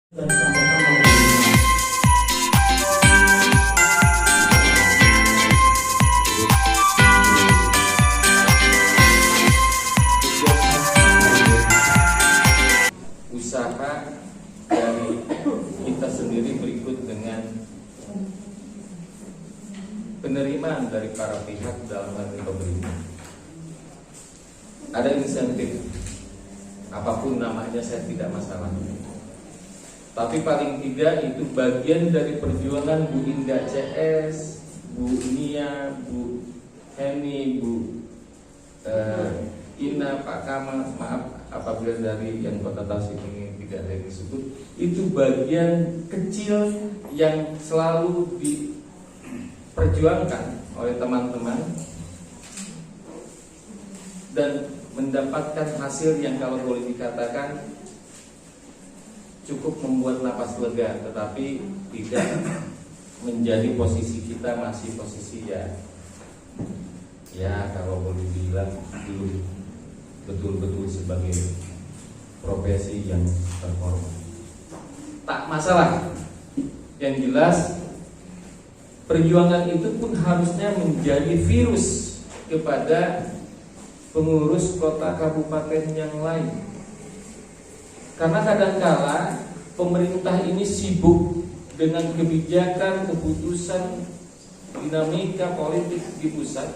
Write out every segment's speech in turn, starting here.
dan sama-sama mendengar. Usaha dari kita sendiri berikut dengan penerimaan dari para pihak dalam hal ini pemerintah. Ada insentif, apapun namanya saya tidak masalah. Tapi paling tidak itu bagian dari perjuangan Bu Indah CS, Bu Nia, Bu Heni, Bu Ina, Pak Kamal, maaf apabila dari yang Kota Tasik ini tidak ada yang disebut. Itu bagian kecil yang selalu diperjuangkan oleh teman-teman dan mendapatkan hasil yang kalau boleh dikatakan cukup membuat napas lega, tetapi tidak menjadi posisi kita masih posisi ya kalau boleh dibilang belum betul-betul sebagai profesi yang terhormat. Tak masalah. Yang jelas perjuangan itu pun harusnya menjadi virus kepada pengurus kota kabupaten yang lain. Karena kadangkala pemerintah ini sibuk dengan kebijakan, keputusan, dinamika politik di pusat,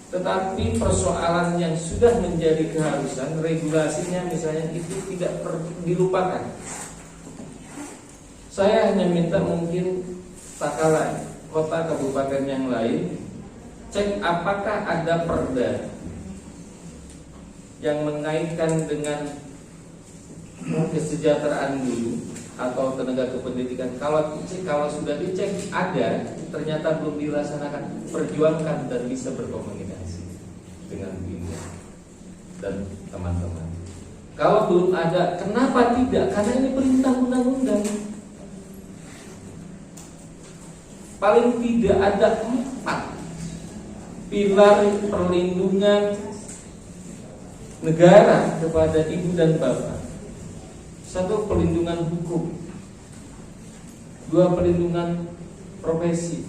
tetapi persoalan yang sudah menjadi keharusan, regulasinya misalnya itu tidak dilupakan. Saya hanya minta mungkin tak kalah kota kabupaten yang lain cek apakah ada perda yang mengaitkan dengan kesejahteraan guru atau tenaga kependidikan. Kalau sudah dicek ada, ternyata belum dilaksanakan, perjuangkan dan bisa berkomunikasi dengan Binda dan teman-teman. Kalau belum ada, kenapa tidak? Karena ini perintah undang-undang. Paling tidak ada 4 pilar perlindungan negara kepada ibu dan bapak. 1, pelindungan hukum. 2, pelindungan profesi.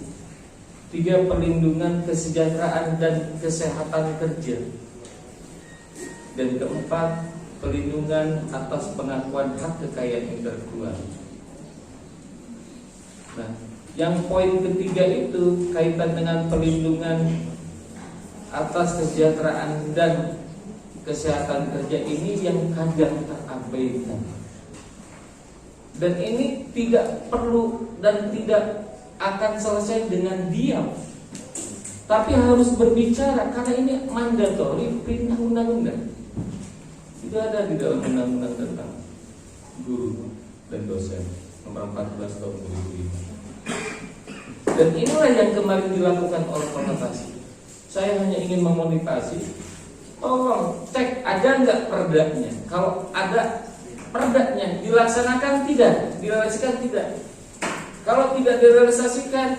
3, perlindungan kesejahteraan dan kesehatan kerja. Dan keempat, pelindungan atas pengakuan hak kekayaan intelektual. Nah, yang poin ketiga itu kaitan dengan perlindungan atas kesejahteraan dan kesehatan kerja ini yang kadang terabaikan. Dan ini tidak perlu dan tidak akan selesai dengan diam, tapi harus berbicara karena ini mandatori perintah undang-undang. Itu ada di dalam undang-undang tentang guru dan dosen nomor 14 tahun 2005. Dan inilah yang kemarin dilakukan oleh Kota Tasik. Saya hanya ingin memotivasi, tolong cek ada nggak perdanya. Kalau ada perdanya dilaksanakan tidak, direalisasikan tidak. Kalau tidak direalisasikan,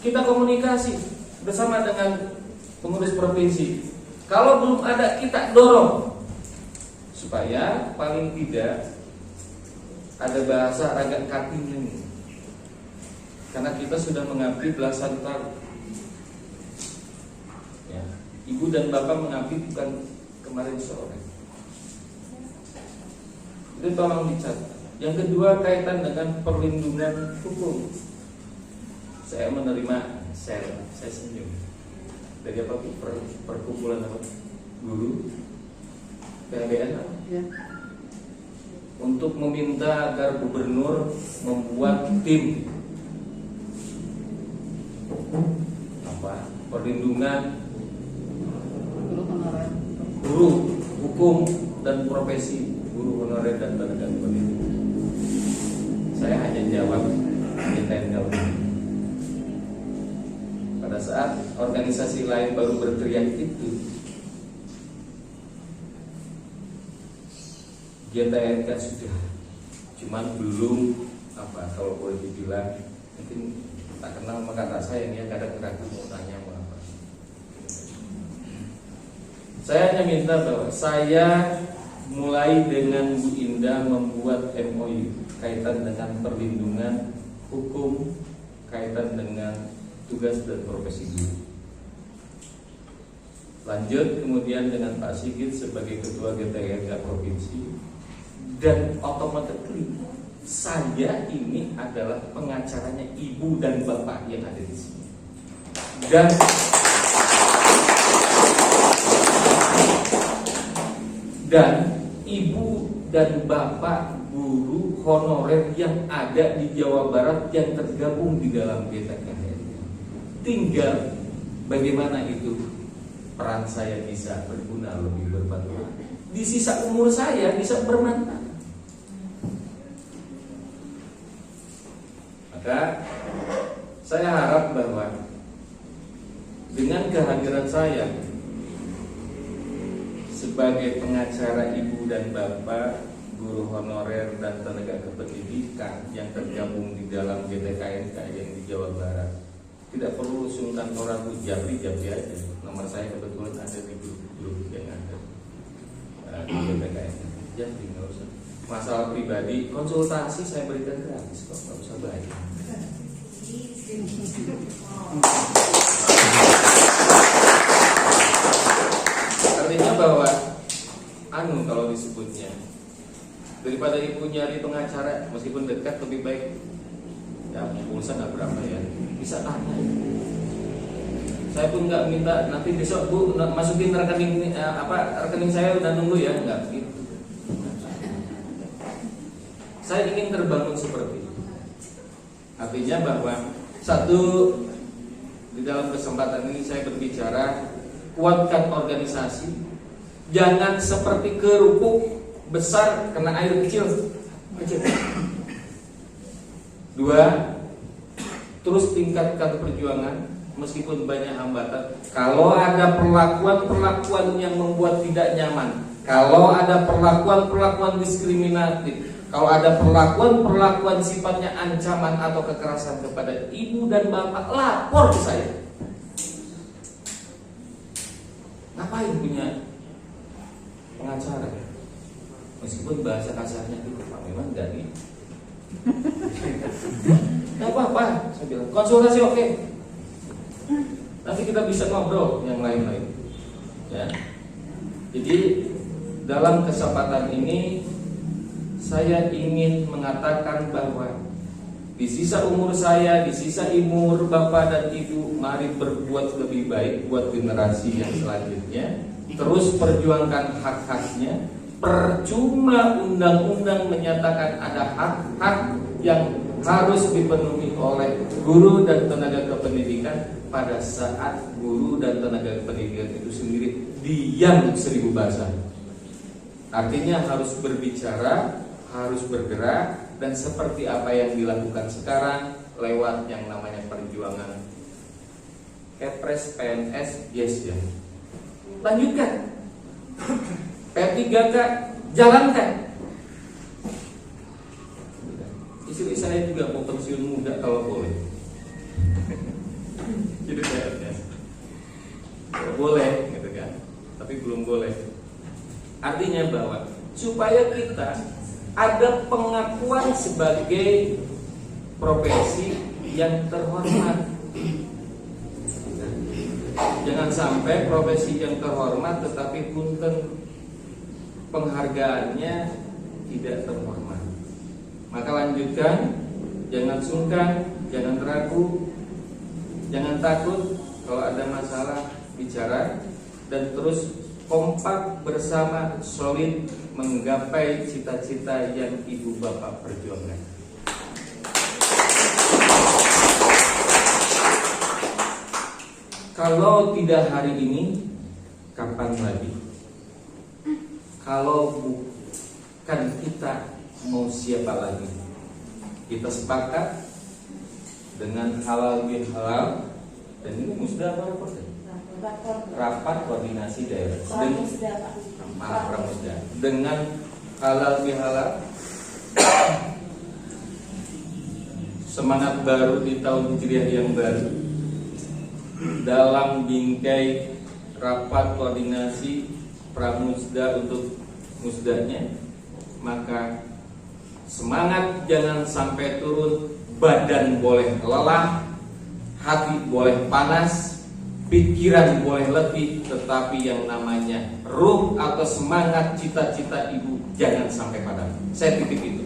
kita komunikasi bersama dengan pengurus provinsi. Kalau belum ada, kita dorong supaya paling tidak ada bahasa agak kating ini. Karena kita sudah mengabdi belasan tahun. Ya, ibu dan bapak mengabdi bukan kemarin sore. Itu tolong dicatat. Yang kedua kaitan dengan perlindungan hukum. Saya menerima saya senyum dari apa perkumpulan apa guru PHBN ya, untuk meminta agar gubernur membuat tim perlindungan guru hukum dan profesi guru honorer dan tenaga pendidik. Saya hanya jawab ditendel. Pada saat organisasi lain baru berteriak itu, GTNK sudah, cuman belum kalau boleh dibilang mungkin tak kenal maka tak sayang ya, kadang ragu mau tanya mau apa. Saya hanya minta bahwa saya mulai dengan Bu Indah membuat MOU kaitan dengan perlindungan hukum, kaitan dengan tugas dan profesi guru. Lanjut kemudian dengan Pak Sigit sebagai Ketua GTRK Provinsi, dan otomatis saya ini adalah pengacaranya ibu dan bapak yang ada di sini. Dan ibu dan bapak guru honorer yang ada di Jawa Barat yang tergabung di dalam GTKN. Tinggal bagaimana itu peran saya bisa berguna lebih bermanfaat. Di sisa umur saya bisa bermanfaat. Maka saya harap bahwa dengan kehadiran saya sebagai pengacara ibu dan bapak, guru honorer dan tenaga kependidikan yang tergabung di dalam GTKN yang di Jawa Barat, tidak perlu sungkan ragu, japri aja. Nomor saya kebetulan ada di grup yang ada di GTKN. Japri nggak usah. Masalah pribadi, konsultasi saya berikan gratis kok, nggak usah bayar. Artinya bahwa kalau disebutnya daripada ibu nyari pengacara meskipun dekat lebih baik ya, pulsa nggak berapa ya, bisa tanya. Saya pun nggak minta nanti besok Bu masukin rekening rekening saya udah nunggu ya, nggak begitu. Saya ingin terbangun seperti itu. Artinya bahwa satu, di dalam kesempatan ini saya berbicara kuatkan organisasi, jangan seperti kerupuk besar kena air kecil. Dua, terus tingkatkan perjuangan meskipun banyak hambatan. Kalau ada perlakuan-perlakuan yang membuat tidak nyaman, kalau ada perlakuan-perlakuan diskriminatif, kalau ada perlakuan-perlakuan sifatnya ancaman atau kekerasan kepada ibu dan bapak, lapor ke saya. Ngapain punya pengacara? Meskipun bahasa kasarnya itu Pak memang dari nggak apa-apa, saya bilang konsultasi oke. Nanti kita bisa ngobrol yang lain-lain. Ya. Jadi dalam kesempatan ini saya ingin mengatakan bahwa di sisa umur saya, di sisa umur bapak dan ibu, mari berbuat lebih baik buat generasi yang selanjutnya. Terus perjuangkan hak-haknya. Percuma undang-undang menyatakan ada hak-hak yang harus dipenuhi oleh guru dan tenaga kependidikan pada saat guru dan tenaga kependidikan itu sendiri diam 1000 bahasa. Artinya harus berbicara, harus bergerak, dan seperti apa yang dilakukan sekarang lewat yang namanya perjuangan Kepres PNS, yes ya. Lanjutkan. P3K jalankan. Istri saya juga mau pensiun muda kalau boleh. Jadi saya boleh gitu kan, tapi belum boleh. Artinya bahwa supaya kita ada pengakuan sebagai profesi yang terhormat. Jangan sampai profesi yang terhormat tetapi punten penghargaannya tidak terhormat. Maka lanjutkan, jangan sungkan, jangan ragu, jangan takut. Kalau ada masalah bicara, dan terus kompak bersama solid menggapai cita-cita yang ibu bapak perjuangkan. Kalau tidak hari ini, kapan lagi? Kalau bukan kita, mau siapa lagi? Kita sepakat dengan halal bihalal, dan ini musda apa rapat? Rapat koordinasi daerah Pramusda. Dengan halal bihalal, semangat baru di tahun Hijriah yang baru, dalam bingkai rapat koordinasi Pramusda untuk musdanya, maka semangat jangan sampai turun, badan boleh lelah, hati boleh panas, pikiran boleh letih, tetapi yang namanya ruh atau semangat cita-cita ibu jangan sampai padam. Saya titip itu.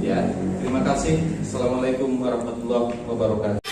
Ya, terima kasih. Assalamualaikum warahmatullahi wabarakatuh.